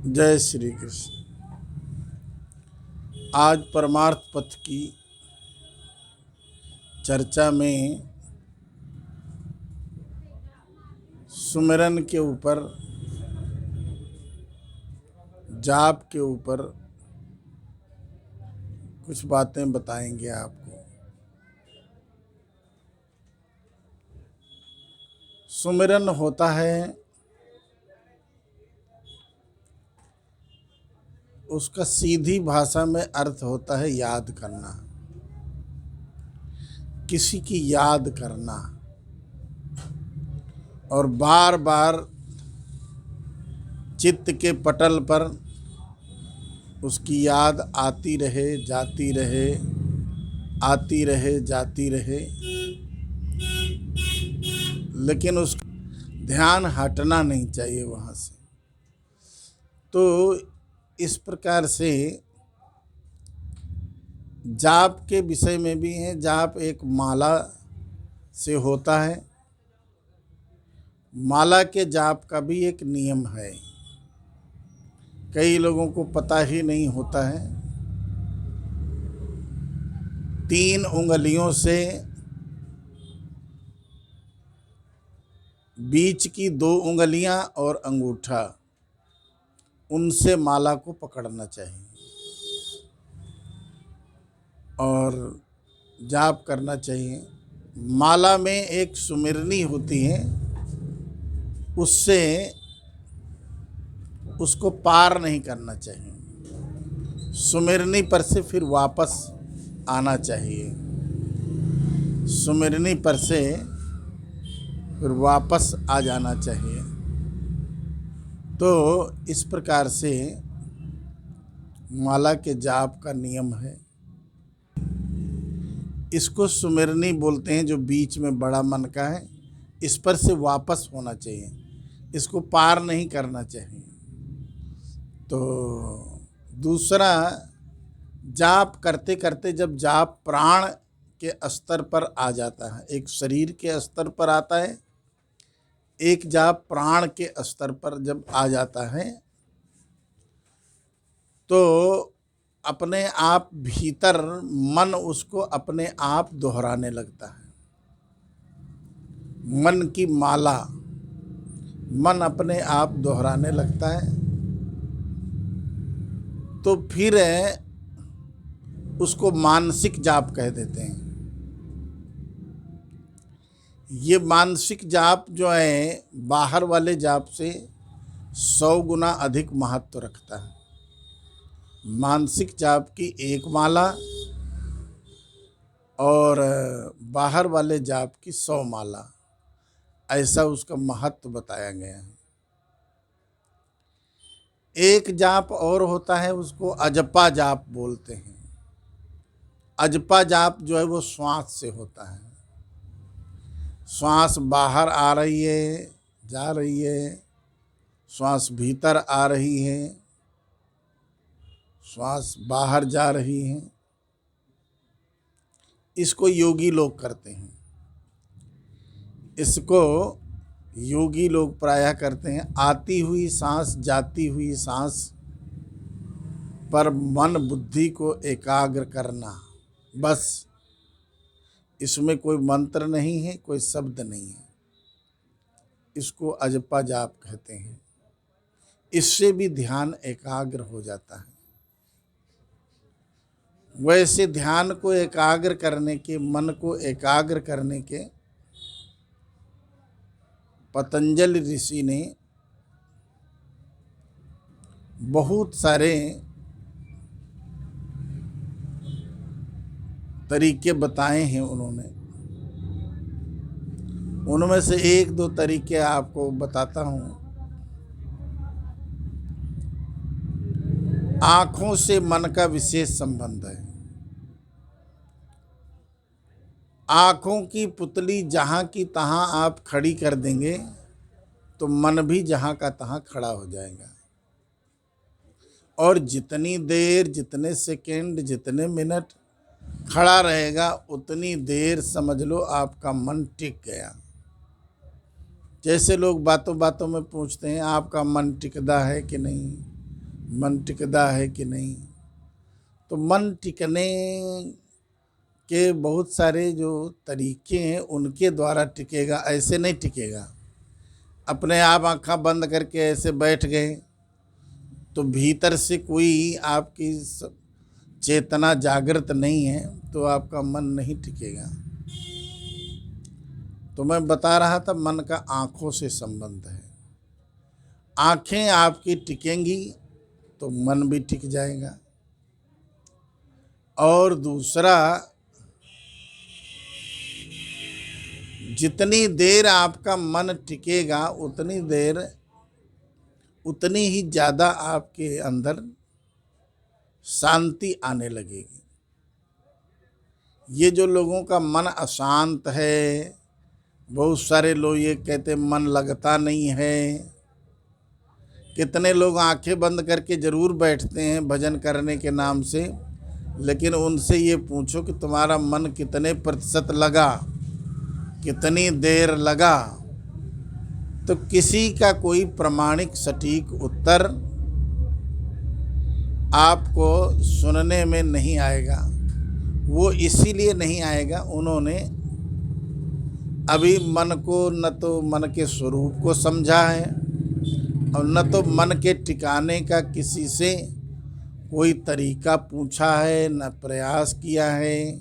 जय श्री कृष्ण। आज परमार्थ पथ की चर्चा में सुमिरन के ऊपर, जाप के ऊपर कुछ बातें बताएंगे आपको। सुमिरन होता है, उसका सीधी भाषा में अर्थ होता है याद करना, किसी की याद करना और बार बार चित्त के पटल पर उसकी याद आती रहे, जाती रहे, आती रहे, जाती रहे, लेकिन उसका ध्यान हटना नहीं चाहिए वहाँ से। तो इस प्रकार से जाप के विषय में भी है। जाप एक माला से होता है। माला के जाप का भी एक नियम है, कई लोगों को पता ही नहीं होता है। 3 उंगलियों से बीच की 2 उंगलियां और अंगूठा, उनसे माला को पकड़ना चाहिए और जाप करना चाहिए। माला में एक सुमिरनी होती है, उससे उसको पार नहीं करना चाहिए। सुमिरनी पर से फिर वापस आना चाहिए। सुमिरनी पर से फिर वापस आ जाना चाहिए। तो इस प्रकार से माला के जाप का नियम है। इसको सुमिरनी बोलते हैं, जो बीच में बड़ा मन का है। इस पर से वापस होना चाहिए, इसको पार नहीं करना चाहिए। तो दूसरा, जाप करते करते जब जाप प्राण के स्तर पर आ जाता है, एक शरीर के स्तर पर आता है, एक जाप प्राण के स्तर पर जब आ जाता है, तो अपने आप भीतर मन उसको अपने आप दोहराने लगता है। मन की माला, मन अपने आप दोहराने लगता है। तो फिर उसको मानसिक जाप कह देते हैं। ये मानसिक जाप जो है बाहर वाले जाप से 100 गुना अधिक महत्व रखता है। मानसिक जाप की एक माला और बाहर वाले जाप की 100 माला, ऐसा उसका महत्व बताया गया है। एक जाप और होता है, उसको अजपा जाप बोलते हैं। अजपा जाप जो है वो श्वास से होता है। श्वास बाहर आ रही है, जा रही है, श्वास भीतर आ रही है, श्वास बाहर जा रही है। इसको योगी लोग करते हैं। इसको योगी लोग प्रायः करते हैं। आती हुई सांस, जाती हुई सांस पर मन बुद्धि को एकाग्र करना, बस। इसमें कोई मंत्र नहीं है, कोई शब्द नहीं है। इसको अजपा जाप कहते हैं। इससे भी ध्यान एकाग्र हो जाता है। वैसे ध्यान को एकाग्र करने के, मन को एकाग्र करने के पतंजलि ऋषि ने बहुत सारे तरीके बताए हैं। उनमें से 1-2 तरीके आपको बताता हूँ। आँखों से मन का विशेष संबंध है। आँखों की पुतली जहाँ की तहाँ आप खड़ी कर देंगे तो मन भी जहाँ का तहाँ खड़ा हो जाएगा। और जितनी देर, जितने सेकंड, जितने मिनट खड़ा रहेगा, उतनी देर समझ लो आपका मन टिक गया। जैसे लोग बातों बातों में पूछते हैं आपका मन टिकदा है कि नहीं, मन टिकदा है कि नहीं। तो मन टिकने के बहुत सारे जो तरीके हैं उनके द्वारा टिकेगा, ऐसे नहीं टिकेगा। अपने आप आँखें बंद करके ऐसे बैठ गए तो भीतर से कोई आपकी चेतना जागृत नहीं है, तो आपका मन नहीं टिकेगा। तो मैं बता रहा था मन का आँखों से संबंध है। आँखें आपकी टिकेंगी तो मन भी टिक जाएगा। और दूसरा, जितनी देर आपका मन टिकेगा उतनी ही ज़्यादा आपके अंदर शांति आने लगेगी। ये जो लोगों का मन अशांत है, बहुत सारे लोग ये कहते मन लगता नहीं है। कितने लोग आंखें बंद करके ज़रूर बैठते हैं भजन करने के नाम से, लेकिन उनसे ये पूछो कि तुम्हारा मन कितने प्रतिशत लगा, कितनी देर लगा, तो किसी का कोई प्रमाणिक सटीक उत्तर आपको सुनने में नहीं आएगा। वो इसीलिए नहीं आएगा, उन्होंने अभी मन को न तो मन के स्वरूप को समझा है और न तो मन के ठिकाने का किसी से कोई तरीका पूछा है, न प्रयास किया है।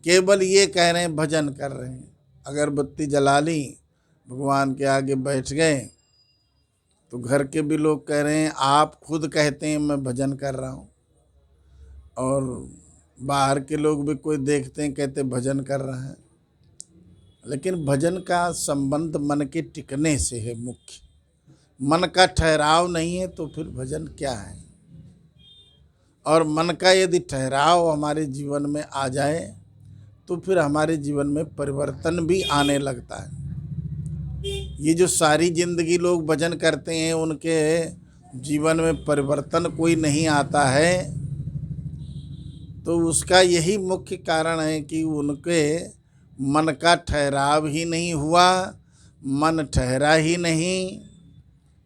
केवल ये कह रहे हैं भजन कर रहे हैं, अगरबत्ती जला ली, भगवान के आगे बैठ गए। तो घर के भी लोग कह रहे हैं, आप खुद कहते हैं मैं भजन कर रहा हूँ, और बाहर के लोग भी कोई देखते हैं कहते भजन कर रहा है। लेकिन भजन का संबंध मन के टिकने से है मुख्य। मन का ठहराव नहीं है तो फिर भजन क्या है। और मन का यदि ठहराव हमारे जीवन में आ जाए तो फिर हमारे जीवन में परिवर्तन भी आने लगता है। ये जो सारी जिंदगी लोग भजन करते हैं उनके जीवन में परिवर्तन कोई नहीं आता है, तो उसका यही मुख्य कारण है कि उनके मन का ठहराव ही नहीं हुआ, मन ठहरा ही नहीं,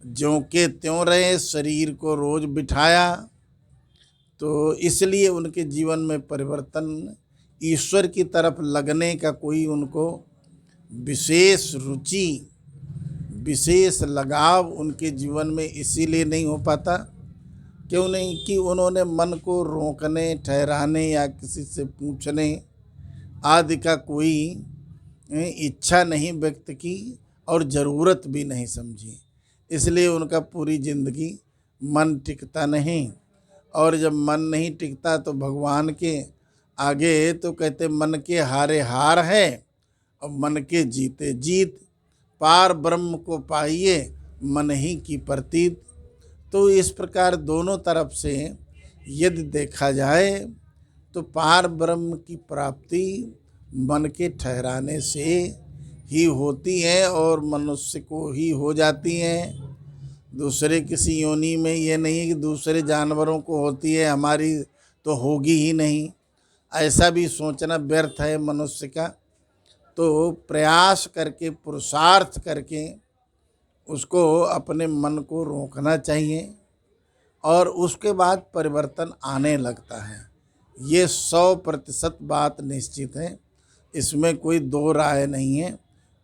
ज्यों के त्यों रहे, शरीर को रोज बिठाया। तो इसलिए उनके जीवन में परिवर्तन, ईश्वर की तरफ लगने का कोई उनको विशेष रुचि, विशेष लगाव उनके जीवन में इसीलिए नहीं हो पाता। क्यों नहीं? कि उन्होंने मन को रोकने, ठहराने या किसी से पूछने आदि का कोई इच्छा नहीं व्यक्त की और ज़रूरत भी नहीं समझी। इसलिए उनका पूरी ज़िंदगी मन टिकता नहीं। और जब मन नहीं टिकता तो भगवान के आगे तो कहते मन के हारे हार है और मन के जीते जीत, पार ब्रह्म को पाइए मन ही की प्रतीत। तो इस प्रकार दोनों तरफ से यदि देखा जाए तो पार ब्रह्म की प्राप्ति मन के ठहराने से ही होती है और मनुष्य को ही हो जाती है। दूसरे किसी योनि में ये नहीं कि दूसरे जानवरों को होती है, हमारी तो होगी ही नहीं, ऐसा भी सोचना व्यर्थ है मनुष्य का। तो प्रयास करके, पुरुषार्थ करके उसको अपने मन को रोकना चाहिए और उसके बाद परिवर्तन आने लगता है। ये 100% बात निश्चित है, इसमें कोई दो राय नहीं है।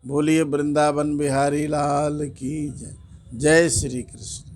बोलिए वृंदावन बिहारी लाल की जय। जय श्री कृष्ण।